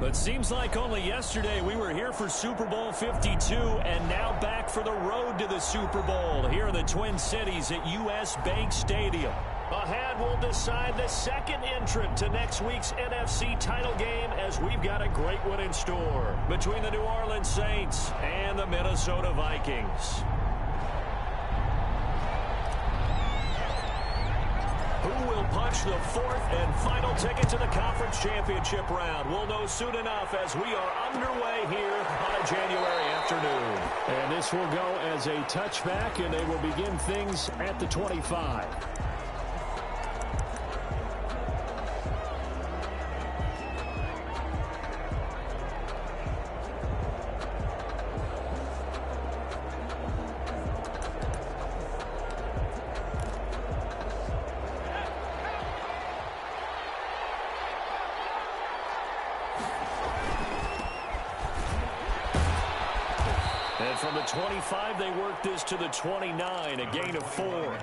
But seems like only yesterday we were here for Super Bowl 52 and now back for the road to the Super Bowl here in the Twin Cities at U.S. Bank Stadium. Ahead, we'll decide the second entrant to next week's NFC title game as we've got a great one in store between the New Orleans Saints and the Minnesota Vikings. Who will punch the fourth and final ticket to the conference championship round? We'll know soon enough as we are underway here on a January afternoon. And this will go as a touchback, and they will begin things at the 25. And from the 25, they work this to the 29, a gain of 4.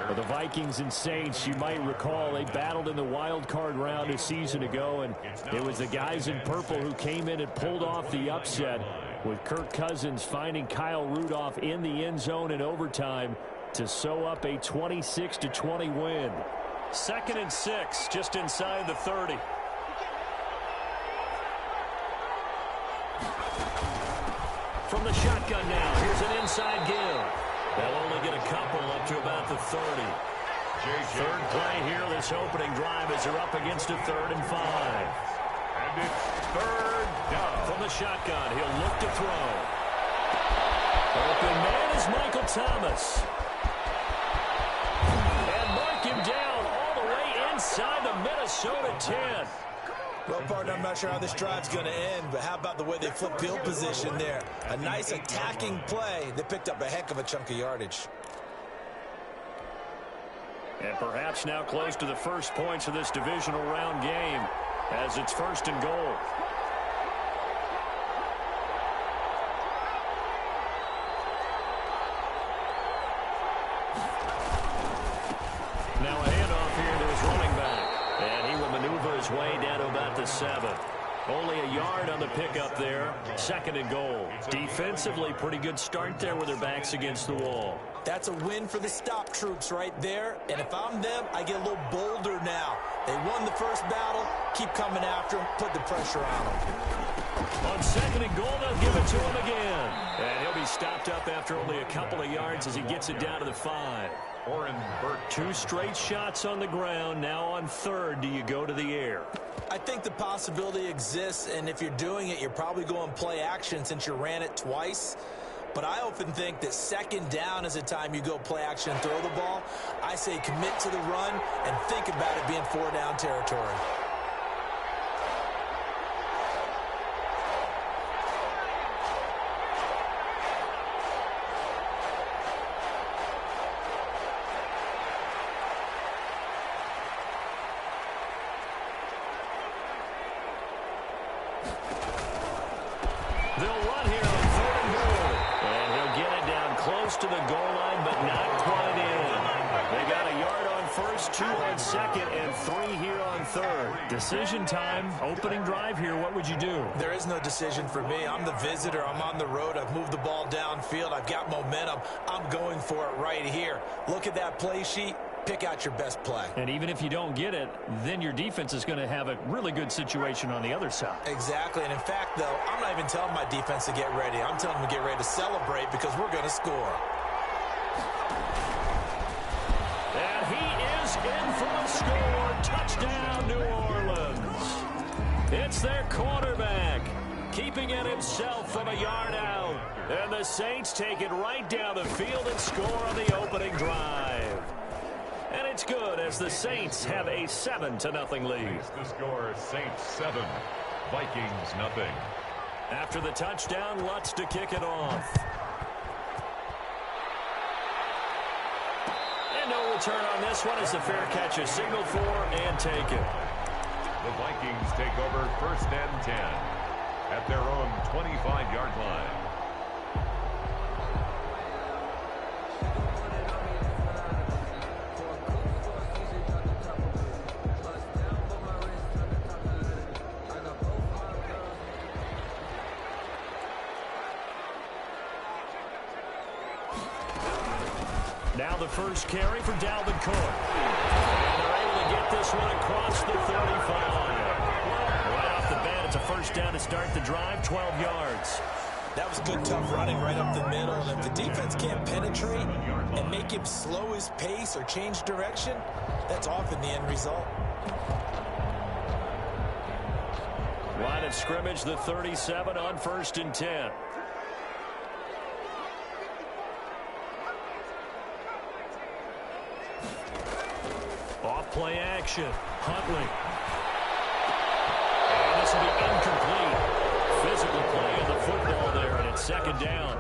For the Vikings and Saints, you might recall they battled in the wild card round a season ago, and it was the guys in purple who came in and pulled off the upset, with Kirk Cousins finding Kyle Rudolph in the end zone in overtime to sew up a 26-20 win. 2nd and 6, just inside the 30. From the shotgun now, here's an inside give. They'll only get a couple up to about the 30. Third play here, this opening drive as they're up against a 3rd and 5. And it's 3rd down. From the shotgun, he'll look to throw. Open man is Michael Thomas. And mark him down all the way inside the Minnesota 10. Well, partner, I'm not sure how this drive's going to end, but how about the way they flip field position there? A nice attacking play. They picked up a heck of a chunk of yardage. And perhaps now close to the first points of this divisional round game as it's 1st and goal. Now a handoff here to his running back. And he will maneuver his way down to about the 7. Only a yard on the pickup there. 2nd and goal. Defensively, pretty good start there with their backs against the wall. That's a win for the stop troops right there. And if I'm them, I get a little bolder now. They won the first battle. Keep coming after them. Put the pressure on them. On 2nd and goal, they'll give it to him again. And he'll be stopped up after only a couple of yards as he gets it down to the 5. Two straight shots on the ground. Now on 3rd, do you go to the air? I think the possibility exists, and if you're doing it, you're probably going play action since you ran it twice. But I often think that 2nd down is the time you go play action and throw the ball. I say commit to the run and think about it being 4-down territory. They'll run here on 3rd and goal. And he'll get it down close to the goal line, but not quite in. They got a yard on 1st, 2 on 2nd, and 3 here on 3rd. Decision time, opening drive here. What would you do? There is no decision for me. I'm the visitor. I'm on the road. I've moved the ball downfield. I've got momentum. I'm going for it right here. Look at that play sheet. Pick out your best play. And even if you don't get it, then your defense is going to have a really good situation on the other side. Exactly. And in fact, though, I'm not even telling my defense to get ready. I'm telling them to get ready to celebrate because we're going to score. And he is in for a score. Touchdown, New Orleans. It's their quarterback, keeping it himself from a yard out. And the Saints take it right down the field and score on the opening drive. And it's good as the Saints have a 7-0 lead. The score, Saints 7, Vikings 0. After the touchdown, Lutz to kick it off. And no return on this one as the fair catch is signaled for and taken. The Vikings take over 1st and 10 at their own 25-yard line. Now the first carry for Dalvin Cook. And they're able to get this one across the 35. Right off the bat, it's a first down to start the drive, 12 yards. That was good, tough running right up the middle. And if the defense can't penetrate and make him slow his pace or change direction, that's often the end result. Line of scrimmage, the 37 on 1st and 10. Off play action. Huntley. And this will be incomplete. Physical play on the football there, and it's 2nd down.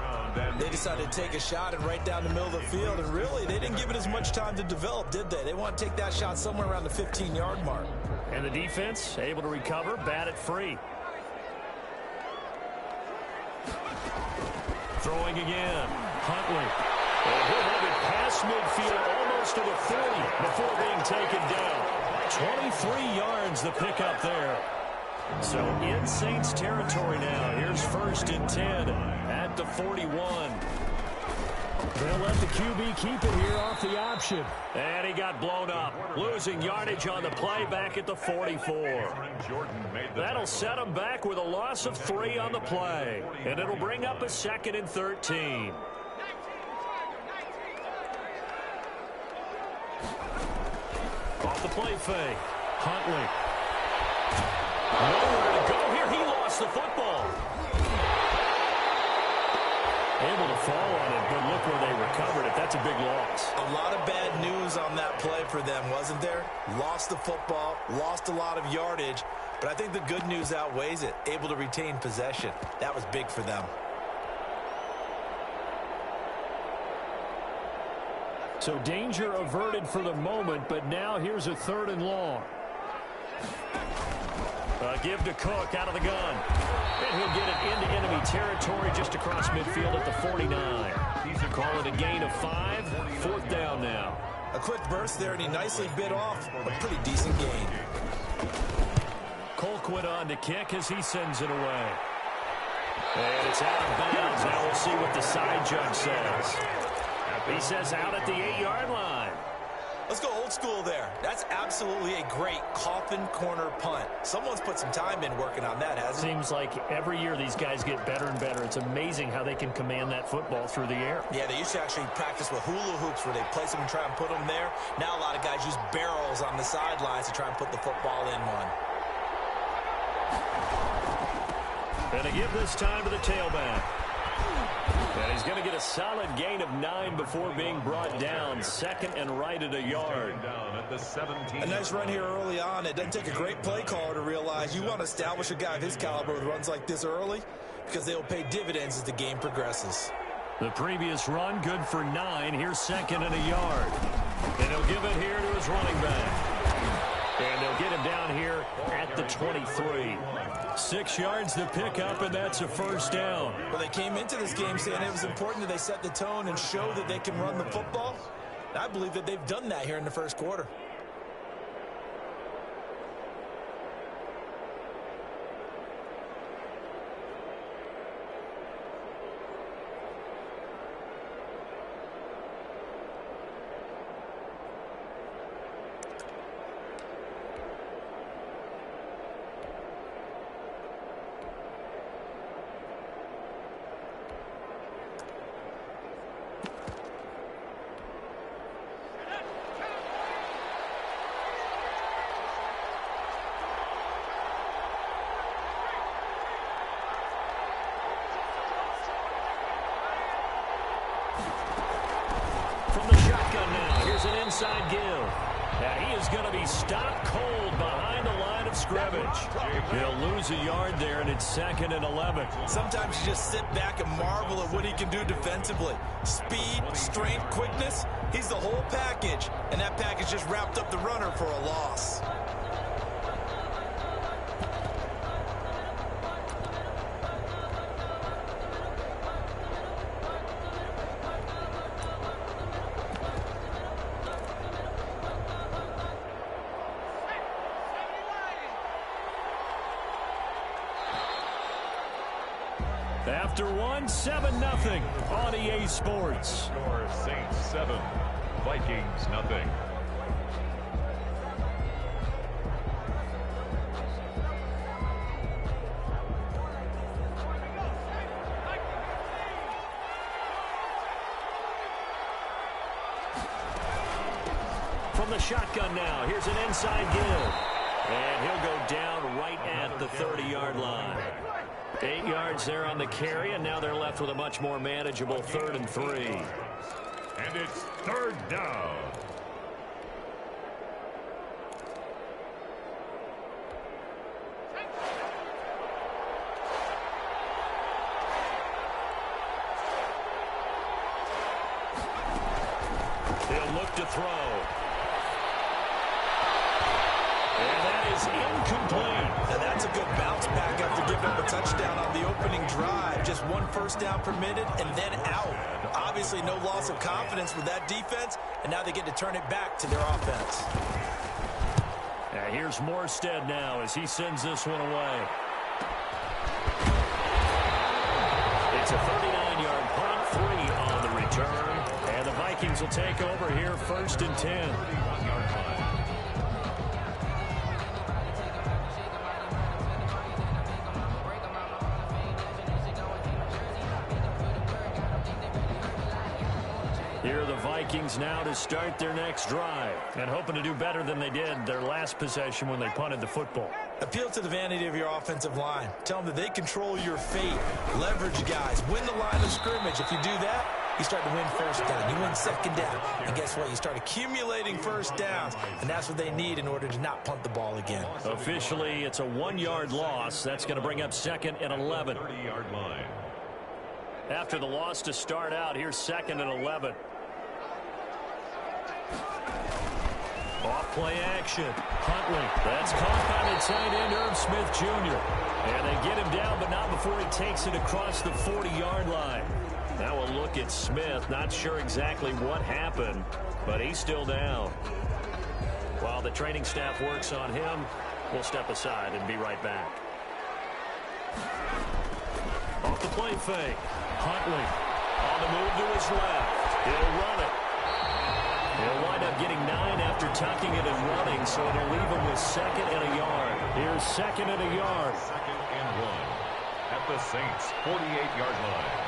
They decided to take a shot and right down the middle of the field, and really, they didn't give it as much time to develop, did they? They want to take that shot somewhere around the 15-yard mark. And the defense able to recover, bat it free. Throwing again. Huntley. And he'll have it past midfield, almost to the 40 before being taken down. 23 yards the pickup there. So in Saints territory now. Here's 1st and 10 at the 41. They'll let the QB keep it here off the option. And he got blown up. Losing yardage on the play back at the 44. That'll set him back with a loss of 3 on the play. And it'll bring up a 2nd and 13. Off the play fake. Huntley. Nowhere to go here. He lost the football. Able to fall on it, but look where they recovered it. That's a big loss. A lot of bad news on that play for them, wasn't there? Lost the football, lost a lot of yardage, but I think the good news outweighs it. Able to retain possession. That was big for them. So danger averted for the moment, but now here's a 3rd and long. Give to Cook out of the gun. And he'll get it into enemy territory just across midfield at the 49. Call it a gain of 5. 4th down now. A quick burst there, and he nicely bit off a pretty decent gain. Colquitt on to kick as he sends it away. And it's out of bounds. Now we'll see what the side judge says. He says out at the 8-yard line. Let's go old school there. That's absolutely a great coffin corner punt. Someone's put some time in working on that, hasn't it? Seems like every year these guys get better and better. It's amazing how they can command that football through the air. Yeah, they used to actually practice with hula hoops where they place them and try and put them there. Now a lot of guys use barrels on the sidelines to try and put the football in one. And to give this time to the tailback. And he's going to get a solid gain of 9 before being brought down. 2nd and right at a yard. A nice run here early on. It doesn't take a great play caller to realize you want to establish a guy of his caliber with runs like this early because they'll pay dividends as the game progresses. The previous run good for 9. Here's 2nd and a yard. And he'll give it here to his running back. And they'll get him down here at the 23. 6 yards to pick up, and that's a 1st down. Well, they came into this game saying it was important that they set the tone and show that they can run the football. And I believe that they've done that here in the 1st quarter. Inside give. Now he is going to be stopped cold behind the line of scrimmage. He'll lose a yard there, and it's 2nd and 11. Sometimes you just sit back and marvel at what he can do defensively. Speed, strength, quickness. He's the whole package, and that package just wrapped up the runner for a loss. After one, 7-0 on EA Sports. Score Saints 7, Vikings nothing. From the shotgun now, here's an inside give. And he'll go down right at the 30-yard line. 8 yards there on the carry, and now they're left with a much more manageable 3rd and 3. And it's 3rd down. He'll look to throw. And that is incomplete. Now that's a good bounce back after giving up a touchdown on the opening drive. Just 1 first down permitted and then out. Obviously no loss of confidence with that defense, and now they get to turn it back to their offense. Now here's Morstead now as he sends this one away. It's a 39-yard punt, 3 on the return. And the Vikings will take over here 1st and 10. Here are the Vikings now to start their next drive and hoping to do better than they did their last possession when they punted the football. Appeal to the vanity of your offensive line. Tell them that they control your fate. Leverage guys. Win the line of scrimmage. If you do that, you start to win first down. You win second down. And guess what? You start accumulating first downs. And that's what they need in order to not punt the ball again. Officially, it's a 1-yard loss. That's going to bring up 2nd and 11. 30-yard line. After the loss to start out, here's 2nd and 11. Off play action. Huntley. That's caught by the tight end, Irv Smith Jr. And they get him down, but not before he takes it across the 40-yard line. Now a look at Smith. Not sure exactly what happened, but he's still down. While the training staff works on him, we'll step aside and be right back. Off the play fake. Huntley on the move to his left. He'll run it. He'll wind up getting 9 after tucking it and running, so it'll leave him with 2nd and a yard. Here's 2nd and a yard. 2nd and 1 at the Saints' 48-yard line.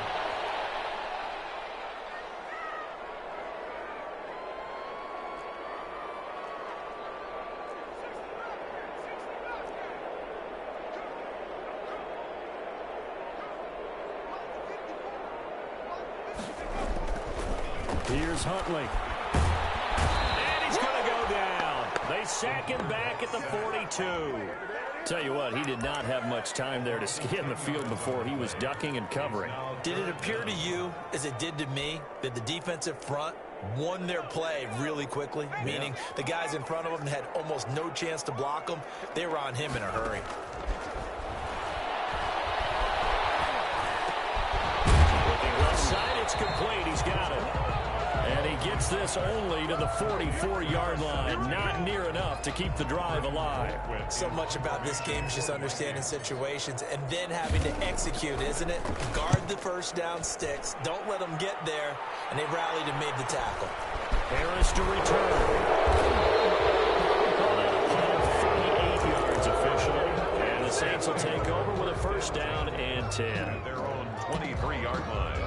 Here's Huntley. And he's going to go down. They sack him back at the 42. Tell you what, he did not have much time there to scan the field before he was ducking and covering. Did it appear to you, as it did to me, that the defensive front won their play really quickly? Meaning the guys in front of them had almost no chance to block him. They were on him in a hurry. Looking left side, it's complete. He's got it. And he gets this only to the 44-yard line. Not near enough to keep the drive alive. So much about this game is just understanding situations and then having to execute, isn't it? Guard the first down sticks. Don't let them get there. And they rallied and made the tackle. Harris to return. Well, 38 yards officially. And the Saints will take over with a 1st down and 10. At their own 23-yard line.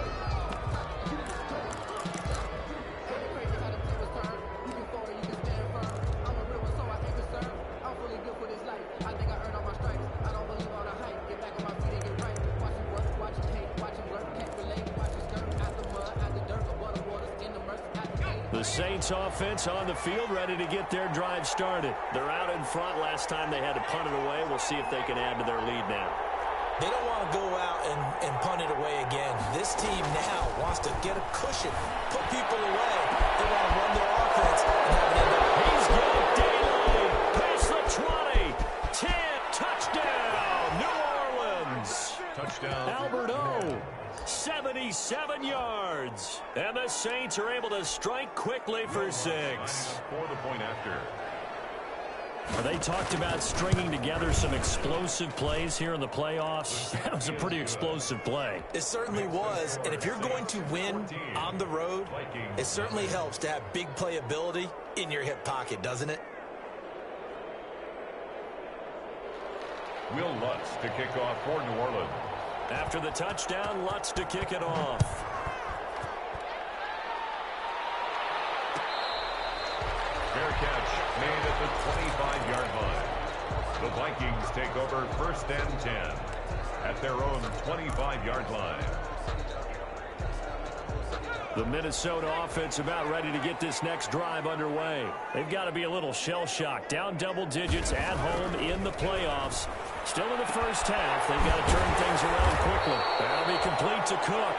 The Saints offense on the field, ready to get their drive started. They're out in front. Last time they had to punt it away. We'll see if they can add to their lead now. They don't want to go out and punt it away again. This team now wants to get a cushion, put people away. They want to run their offense and have it end up. He's got daylight. Past the 20. 10. Touchdown. New Orleans. Touchdown. Albert O. 77 yards. And the Saints are able to strike quickly for 6. For the point after. Well, they talked about stringing together some explosive plays here in the playoffs. That was a pretty explosive play. It certainly was, and if you're going to win on the road, it certainly helps to have big playability in your hip pocket, doesn't it? Will Lutz to kick off for New Orleans. After the touchdown, Lutz to kick it off. Fair catch made at the 25-yard line. The Vikings take over 1st and 10 at their own 25-yard line. The Minnesota offense about ready to get this next drive underway. They've got to be a little shell-shocked. Down double digits at home in the playoffs. Still in the first half. They've got to turn things around quickly. That'll be complete to Cook.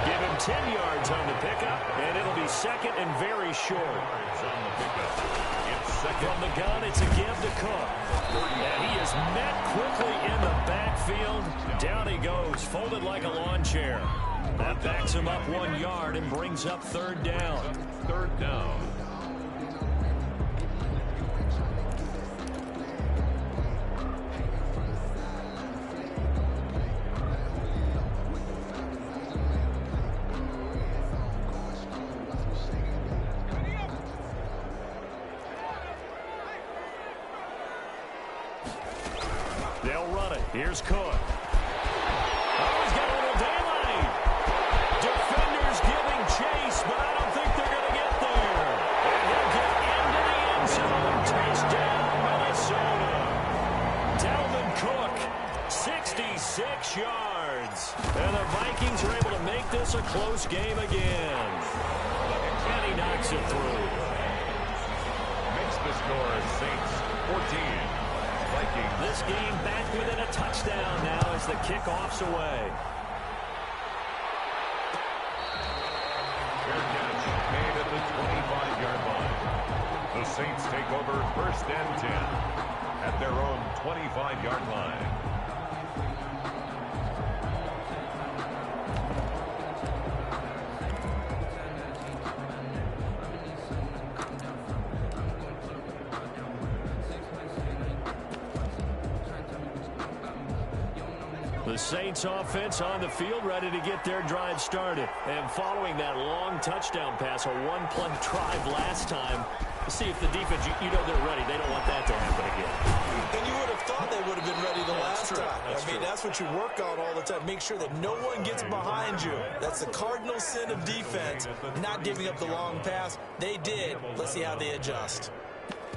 Give him 10 yards on the pickup, and it'll be second and very short. From the gun, it's a give to Cook. And he is met quickly in the backfield. Down he goes, folded like a lawn chair. That backs him up 1 yard and brings up 3rd down. 3rd down. They'll run it. Here's Cook. Oh, he's got a little daylight. Defenders giving chase, but I don't think they're going to get there. And he'll get into the end zone. Touchdown, Minnesota. Dalvin Cook, 66 yards. And the Vikings are able to make this a close game again. And he knocks it through. Makes the score Saints 14. Vikings. This game back within a touchdown now as the kickoff's away. Fair catch made at the 25-yard line. The Saints take over 1st and 10 at their own 25-yard line. The Saints offense on the field ready to get their drive started. And following that long touchdown pass, a one-play drive last time, see if the defense, you know they're ready. They don't want that to happen again. And you would have thought they would have been ready the last time. I mean, that's what you work on all the time. Make sure that no one gets behind you. That's the cardinal sin of defense, not giving up the long pass. They did. Let's see how they adjust.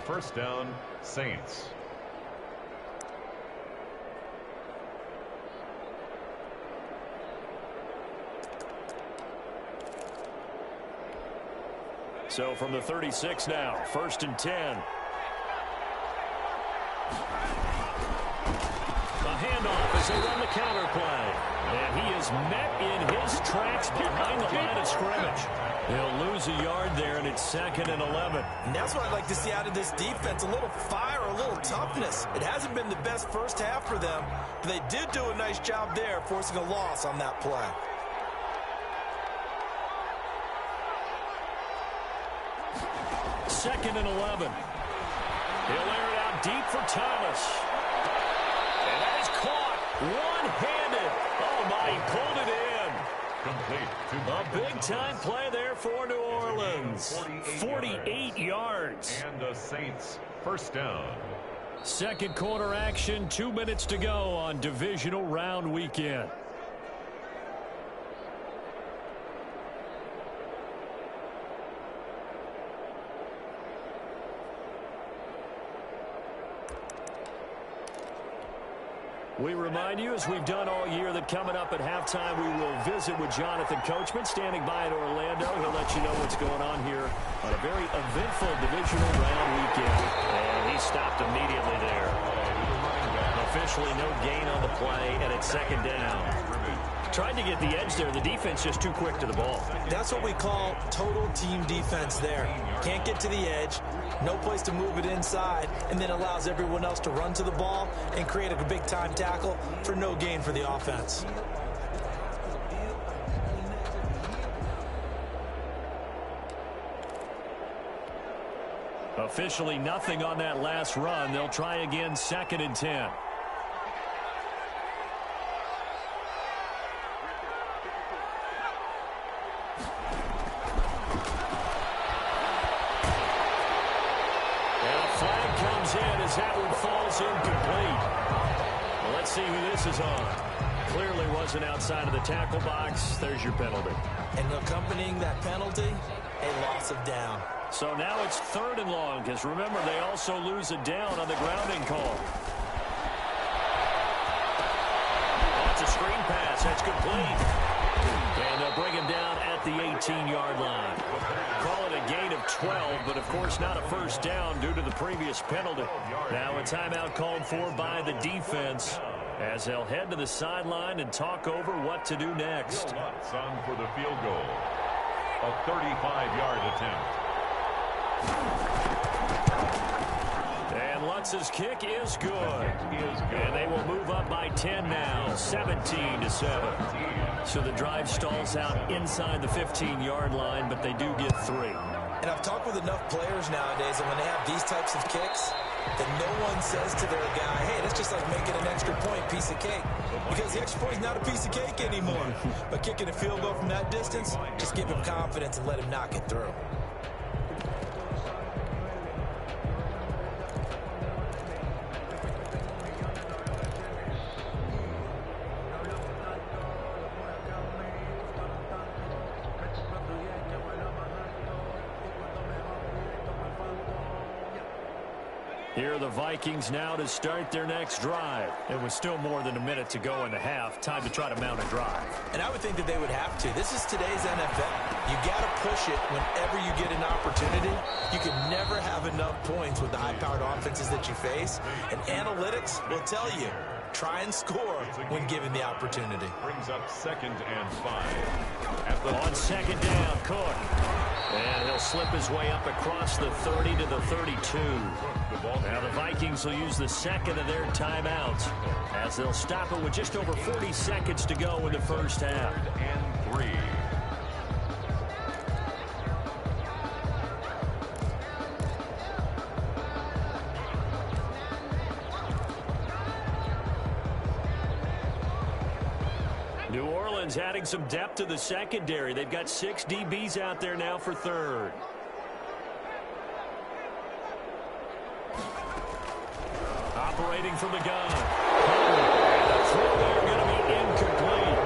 1st down, Saints. So from the 36 now, 1st and 10. A handoff as they run the counter play. And he is met in his tracks behind the line of scrimmage. He'll lose a yard there, and it's 2nd and 11. And that's what I'd like to see out of this defense, a little fire, a little toughness. It hasn't been the best first half for them, but they did do a nice job there, forcing a loss on that play. 2nd and 11. He'll air it out deep for Thomas. And that is caught one-handed. Oh, my, he pulled it in. Complete. A big-time play there for New Orleans. 48 yards. And the Saints 1st down. Second quarter action, 2 minutes to go on divisional round weekend. We remind you, as we've done all year, that coming up at halftime, we will visit with Jonathan Coachman, standing by in Orlando. He'll let you know what's going on here on a very eventful divisional round weekend. And he stopped immediately there. Officially no gain on the play, and it's 2nd down. Tried to get the edge there. The defense just too quick to the ball. That's what we call total team defense there. Can't get to the edge, no place to move it inside, and then allows everyone else to run to the ball and create a big-time tackle for no gain for the offense. A Officially nothing on that last run. They'll try again, 2nd and 10. That one falls incomplete. Well, let's see who this is on. Clearly wasn't outside of the tackle box. There's your penalty. And accompanying that penalty, a loss of down. So now it's 3rd and long, because remember, they also lose a down on the grounding call. That's a screen pass. That's complete. And they'll bring him down at the 18-yard line. Call it a gain of 12, but of course not a first down due to the previous penalty. Now a timeout called for by the defense as they'll head to the sideline and talk over what to do next. On for the field goal. A 35-yard attempt. And Lutz's kick is good. And they will move up by 10 now, 17-7. So the drive stalls out inside the 15-yard line, but they do get 3. And I've talked with enough players nowadays, and when they have these types of kicks, that no one says to their guy, hey, that's just like making an extra point piece of cake. Because the extra point is not a piece of cake anymore. But kicking a field goal from that distance, just give him confidence and let him knock it through. Here are the Vikings now to start their next drive. It was still more than a minute to go in the half. Time to try to mount a drive. And I would think that they would have to. This is today's NFL. You got to push it whenever you get an opportunity. You can never have enough points with the high-powered offenses that you face. And analytics will tell you, try and score when given the opportunity. Brings up 2nd and 5. On 2nd down, Cook. And he'll slip his way up across the 30 to the 32. Now the Vikings will use the 2nd of their timeouts as they'll stop it with just over 40 seconds to go in the first half. And 3. New Orleans adding some depth to the secondary. They've got 6 DBs out there now for 3rd. Operating from the gun. And the throw there going to be incomplete.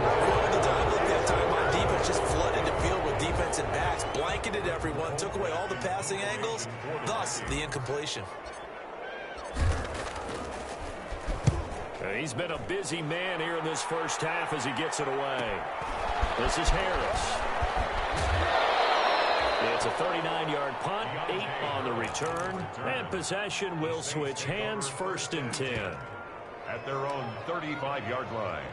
The time that that time on defense just flooded the field with defensive backs, blanketed everyone, took away all the passing angles, thus the incompletion. He's been a busy man here in this first half as he gets it away. This is Harris. It's a 39-yard punt, 8 on the return, and possession will switch hands, 1st and 10. At their own 35-yard line.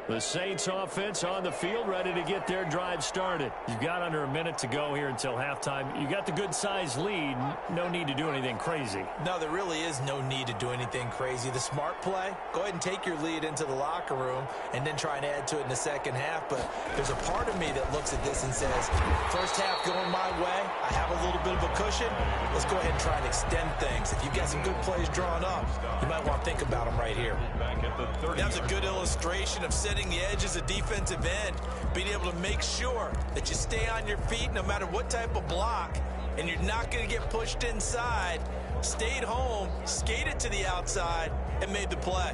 The Saints offense on the field, ready to get their drive started. You've got under a minute to go here until halftime. You got the good-sized lead. No need to do anything crazy. No, there really is no need to do anything crazy. The smart play, go ahead and take your lead into the locker room and then try and add to it in the second half. But there's a part of me that looks at this and says, first half going my way, I have a little bit of a cushion. Let's go ahead and try and extend things. If you've got some good plays drawn up, you might want to think about them right here. That was a good illustration of setting the edges of defensive end, being able to make sure that you stay on your feet no matter what type of block, and you're not going to get pushed inside. Stayed home, skated to the outside, and made the play.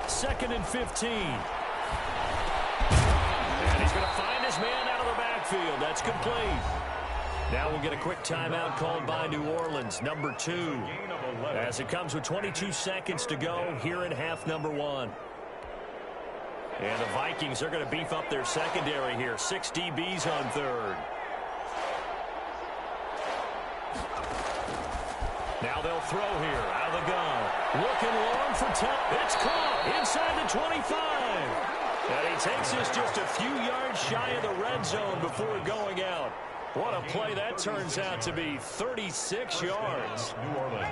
Second and 15. He's going to find his man out of the backfield. That's complete. Now we'll get a quick timeout called by New Orleans, number 2. As it comes with 22 seconds to go here in half number 1. And the Vikings are going to beef up their secondary here. 6 DBs on 3rd. Now they'll throw here out of the gun. Looking long for 10. It's caught inside the 25. And he takes us just a few yards shy of the red zone before going out. What a play that turns out to be. 36 yards. New Orleans.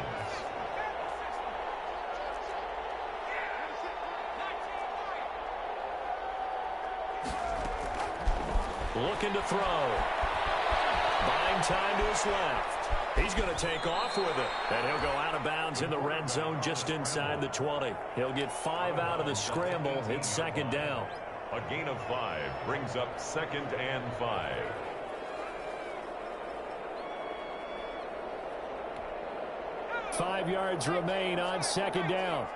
Looking to throw. Buying time to his left. He's going to take off with it. And he'll go out of bounds in the red zone just inside the 20. He'll get 5 out of the scramble. It's second down. A gain of 5 brings up 2nd and 5. Five yards remain on second down.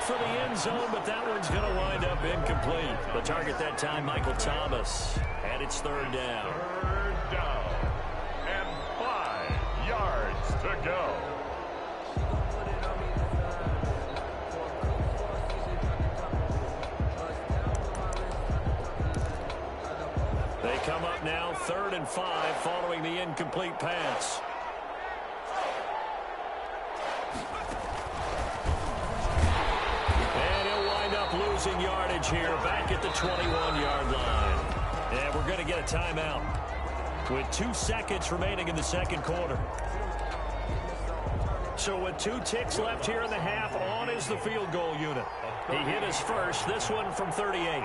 For the end zone, but that one's going to wind up incomplete. The target that time, Michael Thomas. And it's third down. Third down. And 5 yards to go. They come up now 3rd and 5 following the incomplete pass. Losing yardage here back at the 21-yard line. And we're going to get a timeout with 2 seconds remaining in the second quarter. So with 2 ticks left here in the half, on is the field goal unit. He hit his first, this one from 38.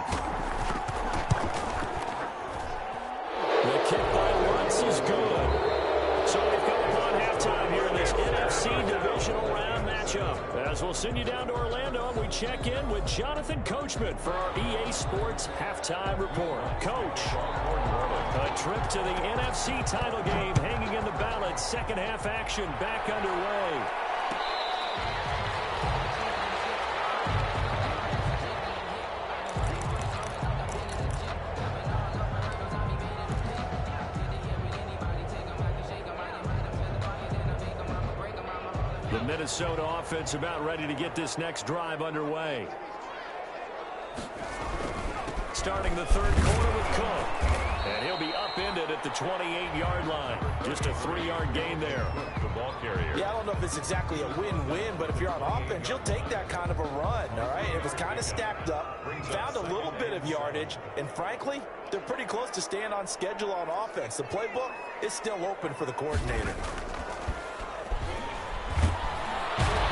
The kick by Lutz is good. So we've come upon halftime here in this NFC divisional round matchup. As we'll send you down to Orlando, and we check in with Jonathan Coachman for our EA Sports Halftime Report. Coach, a trip to the NFC title game hanging in the balance. Second half action back underway. The Minnesota offense about ready to get this next drive underway. Starting the third quarter with Cook. And he'll be upended at the 28-yard line. Just a 3-yard gain there. The ball carrier. Yeah, I don't know if it's exactly a win-win, but if you're on offense, you'll take that kind of a run, all right? It was kind of stacked up, found a little bit of yardage, and frankly, they're pretty close to staying on schedule on offense. The playbook is still open for the coordinator.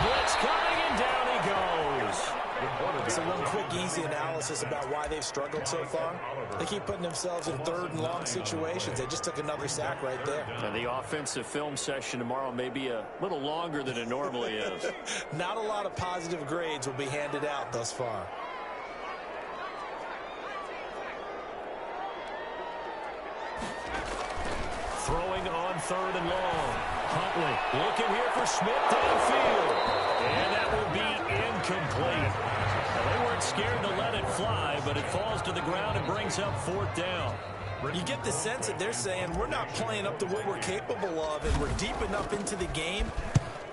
Blitz coming, and down he goes. So one quick, easy analysis about why they've struggled so far. They keep putting themselves in third and long situations. They just took another sack right there. And the offensive film session tomorrow may be a little longer than it normally is. Not a lot of positive grades will be handed out thus far. Throwing on third and long. Huntley looking here for Smith downfield. And that will be incomplete. Well, they weren't scared to let it fly, but it falls to the ground and brings up fourth down. You get the sense that they're saying we're not playing up to what we're capable of, and we're deep enough into the game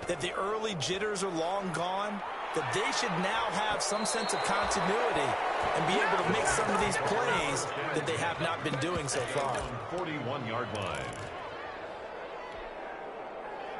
that the early jitters are long gone, that they should now have some sense of continuity and be able to make some of these plays that they have not been doing so far. 41-yard line.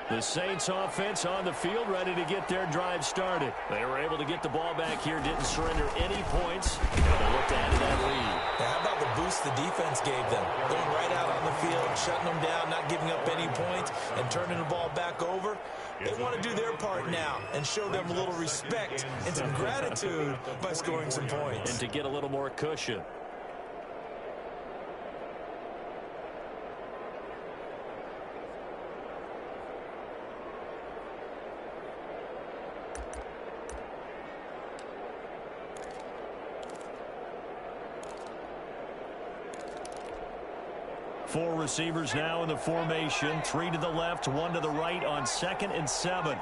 The Saints offense on the field, ready to get their drive started. They were able to get the ball back here, didn't surrender any points, and they look to add to that lead. Now, how about the boost the defense gave them? Going right out on the field, shutting them down, not giving up any points, and turning the ball back over. They want to do their part now and show them a little respect and some gratitude by scoring some points. And to get a little more cushion. Four receivers now in the formation. 3 to the left, 1 to the right on 2nd and 7.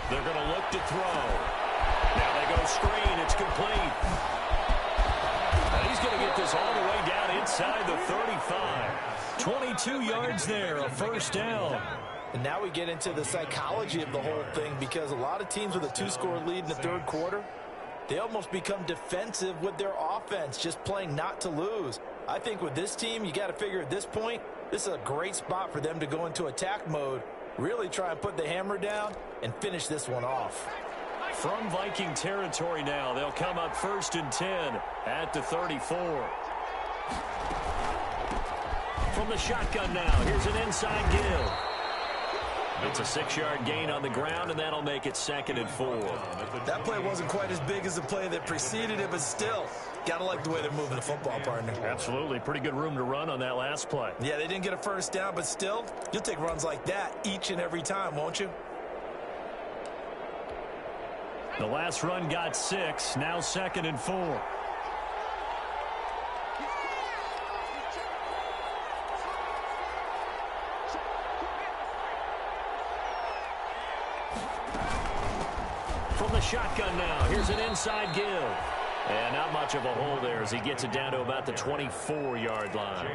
They're going to look to throw. Now they go screen. It's complete. And he's he's going to get this all the way down inside the 35. 22 yards there, a first down. And now we get into the psychology of the whole thing, because a lot of teams with a 2-score lead in the third quarter, they almost become defensive with their offense, just playing not to lose. I think with this team, you got to figure at this point, this is a great spot for them to go into attack mode, really try and put the hammer down and finish this one off. From Viking territory now, they'll come up 1st and 10 at the 34. From the shotgun now, here's an inside give. It's a 6-yard gain on the ground, and that'll make it 2nd and 4. That play wasn't quite as big as the play that preceded it, but still, got to like the way they're moving the football, partner. Absolutely. Pretty good room to run on that last play. Yeah, they didn't get a first down, but still, you'll take runs like that each and every time, won't you? The last run got 6, now 2nd and 4. From the shotgun now, here's an inside give. And not much of a hole there as he gets it down to about the 24-yard line.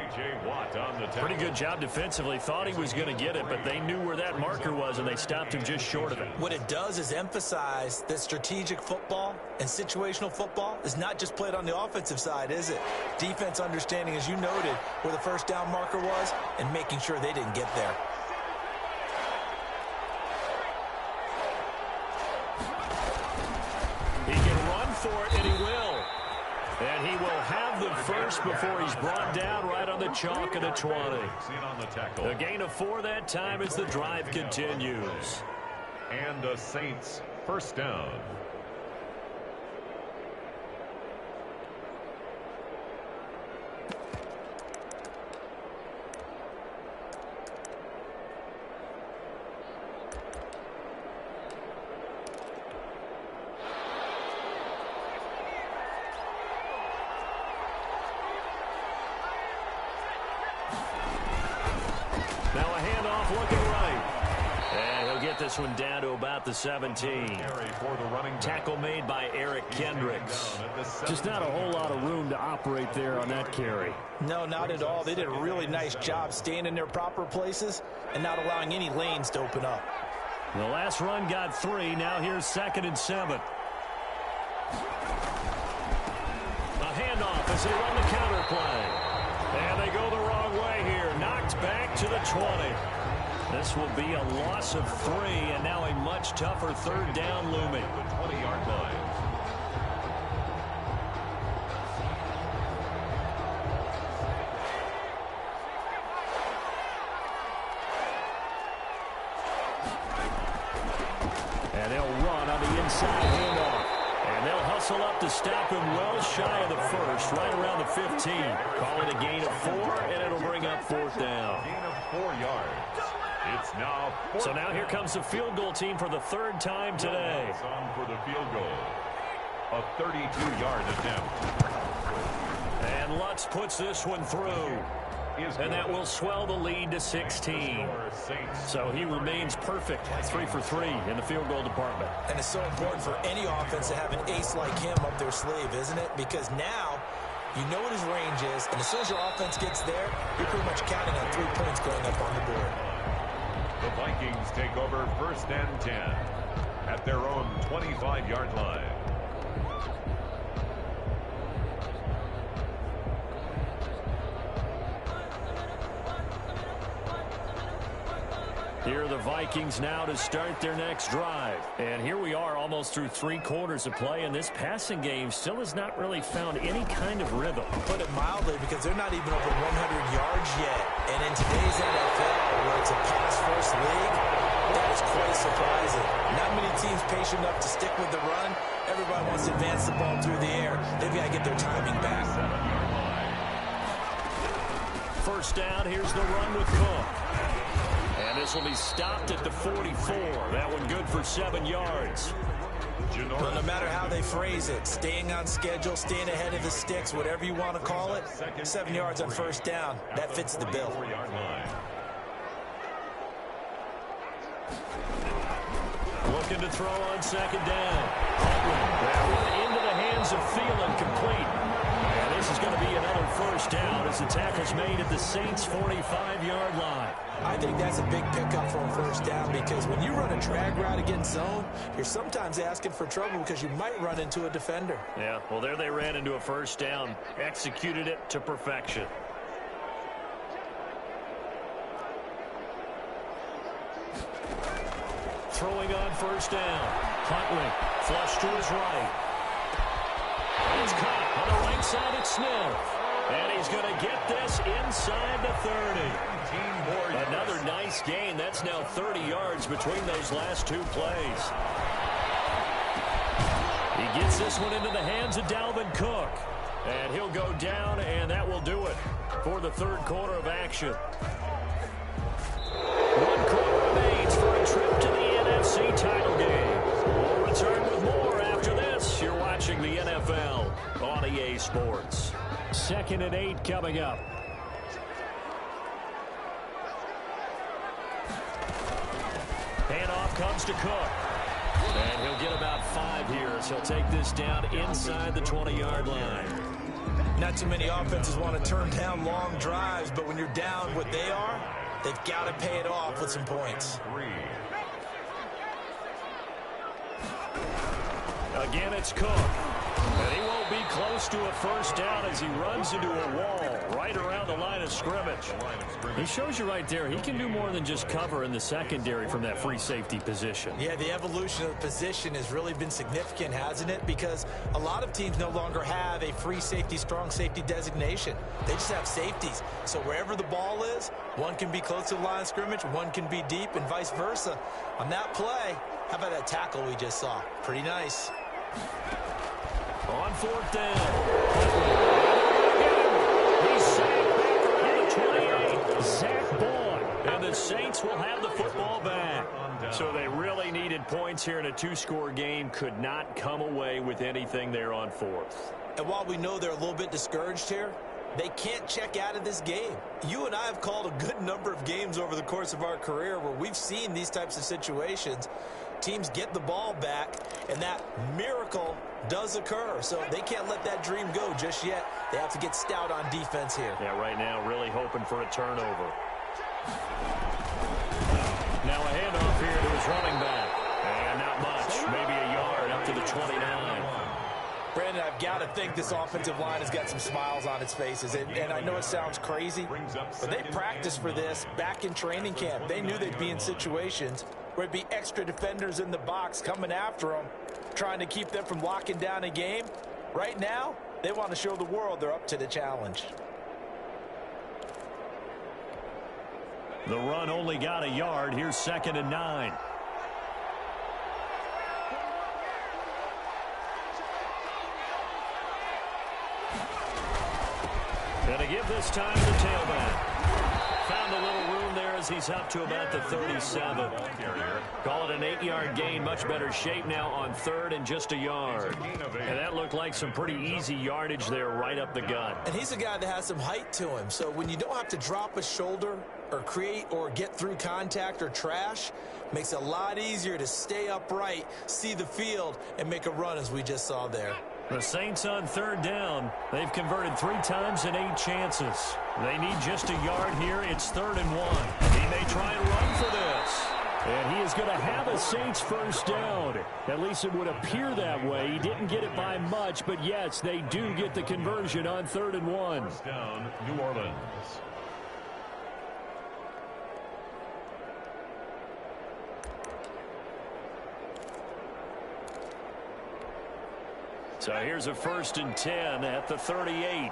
Pretty good job defensively. Thought he was going to get it, but they knew where that marker was, and they stopped him just short of it. What it does is emphasize that strategic football and situational football is not just played on the offensive side, is it? Defense understanding, as you noted, where the first down marker was and making sure they didn't get there. He can run for it, and he will. And he will have the first before he's brought down right on the chalk of the 20. A gain of 4 that time as the drive continues. And the Saints first down. This one down to about the 17. Tackle made by Eric Kendricks. Just not a whole lot of room to operate there on that carry. No, not at all. They did a really nice job staying in their proper places and not allowing any lanes to open up. The last run got 3. Now here's 2nd and 7. A handoff as they run the counter play. And they go the wrong way here. Knocked back to the 20. This will be a loss of 3, and now a much tougher third down looming. The 20-yard line. And they'll run on the inside handoff. And they'll hustle up to stop him well shy of the first, right around the 15. Call it a gain of 4, and it'll bring up 4th down. Gain of 4 yards. It's now so now here comes the field goal team for the 3rd time today. On for the field goal. A 32-yard attempt. And Lutz puts this one through. And that will swell the lead to 16. So he remains perfect, 3 for 3 in the field goal department. And it's so important for any offense to have an ace like him up their sleeve, isn't it? Because now you know what his range is, and as soon as your offense gets there, you're pretty much counting on 3 points going up on the board. The Vikings take over 1st and 10 at their own 25-yard line. Here are the Vikings now to start their next drive. And here we are almost through 3 quarters of play, and this passing game still has not really found any kind of rhythm. Put it mildly, because they're not even over 100 yards yet. And in today's NFL, where it's a pass-first league, that is quite surprising. Not many teams patient enough to stick with the run. Everybody wants to advance the ball through the air. They've got to get their timing back. First down, here's the run with Cook. And this will be stopped at the 44. That one good for 7 yards. Well, no matter how they phrase it, staying on schedule, staying ahead of the sticks, whatever you want to call it, 7 yards on first down, that fits the bill. Looking to throw on 2nd down. That one into the hands of Thielen, complete. And this is going to be another first down as the tackle's made at the Saints' 45-yard line. I think that's a big pickup for a first down because when you run a drag route against zone, you're sometimes asking for trouble because you might run into a defender. Yeah, well, there they ran into a first down, executed it to perfection. Throwing on first down. Huntley, flush to his right. And it's caught on the right side at Smith. And he's going to get this inside the 30. Another nice gain. That's now 30 yards between those last two plays. He gets this one into the hands of Dalvin Cook. And he'll go down, and that will do it for the third quarter of action. 1 quarter remains for a trip to the NFC title game. We'll return with more after this. You're watching the NFL on EA Sports. 2nd and 8 coming up. Handoff comes to Cook. And he'll get about 5 here as he'll take this down inside the 20-yard line. Not too many offenses want to turn down long drives, but when you're down what they are, they've got to pay it off with some points. Again, it's Cook. And he won't be close to a first down as he runs into a wall right around the line of scrimmage. He shows you right there, he can do more than just cover in the secondary from that free safety position. Yeah, the evolution of the position has really been significant, hasn't it? Because a lot of teams no longer have a free safety, strong safety designation. They just have safeties. So wherever the ball is, one can be close to the line of scrimmage, one can be deep, and vice versa. On that play, how about that tackle we just saw? Pretty nice. On 4th down. He's sacked back around the 28. Zach Boyd. And the Saints will have the football back. So they really needed points here in a 2-score game. Could not come away with anything there on 4th. And while we know they're a little bit discouraged here, they can't check out of this game. You and I have called a good number of games over the course of our career where we've seen these types of situations. Teams get the ball back, and that miracle does occur. So they can't let that dream go just yet. They have to get stout on defense here. Yeah, right now really hoping for a turnover. Now a handoff here to his running back. And not much, maybe a yard up to the 29. Brandon, I've got to think this offensive line has got some smiles on its faces. And I know it sounds crazy, but they practiced for this back in training camp. They knew they'd be in situations where it'd be extra defenders in the box coming after them, trying to keep them from locking down a game. Right now, they want to show the world they're up to the challenge. The run only got a yard. Here's 2nd and 9. Gonna give this time to the tailback. Found a little room there as he's up to about the 37. Call it an 8-yard gain. Much better shape now on 3rd and just a yard. And that looked like some pretty easy yardage there right up the gut. And he's a guy that has some height to him. So when you don't have to drop a shoulder or create or get through contact or trash, makes it a lot easier to stay upright, see the field, and make a run as we just saw there. The Saints on 3rd down. They've converted 3 times in 8 chances. They need just a yard here. It's 3rd and 1. He may try and run for this. And he is going to have a Saints first down. At least it would appear that way. He didn't get it by much, but yes, they do get the conversion on 3rd and 1. First down, New Orleans. So here's a 1st and 10 at the 38.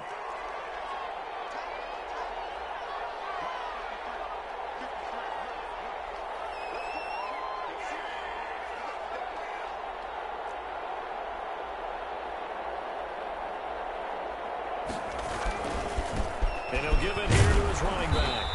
And he'll give it here to his running back.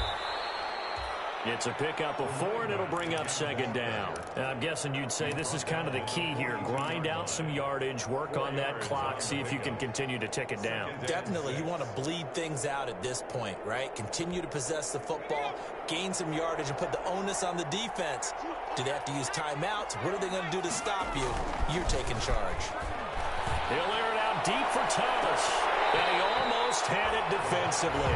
It's a pickup of 4, and it'll bring up 2nd down. And I'm guessing you'd say this is kind of the key here. Grind out some yardage, work on that clock, see if you can continue to tick it down. Definitely. You want to bleed things out at this point, right? Continue to possess the football, gain some yardage, and put the onus on the defense. Do they have to use timeouts? What are they going to do to stop you? You're taking charge. He'll air it out deep for Thomas. And he almost almost had it defensively.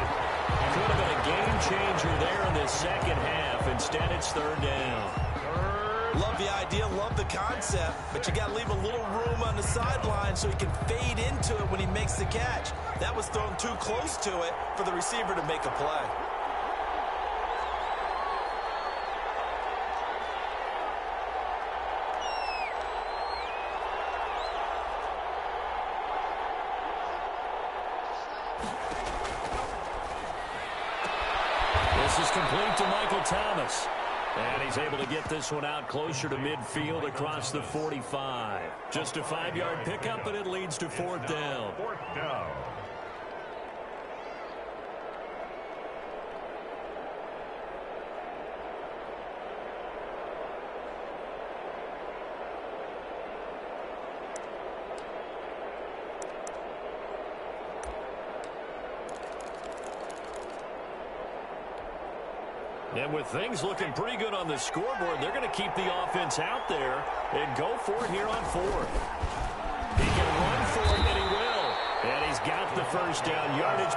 Could have been a game changer there in the second half. Instead, it's third down. Love the idea, love the concept, but you got to leave a little room on the sideline so he can fade into it when he makes the catch. That was thrown too close to it for the receiver to make a play. This is complete to Michael Thomas. And he's able to get this one out closer to midfield across the 45. Just a 5-yard pickup, and it leads to fourth down. Fourth down. And with things looking pretty good on the scoreboard, they're going to keep the offense out there and go for it here on fourth. He can run for it, and he will. And he's got the first down yardage.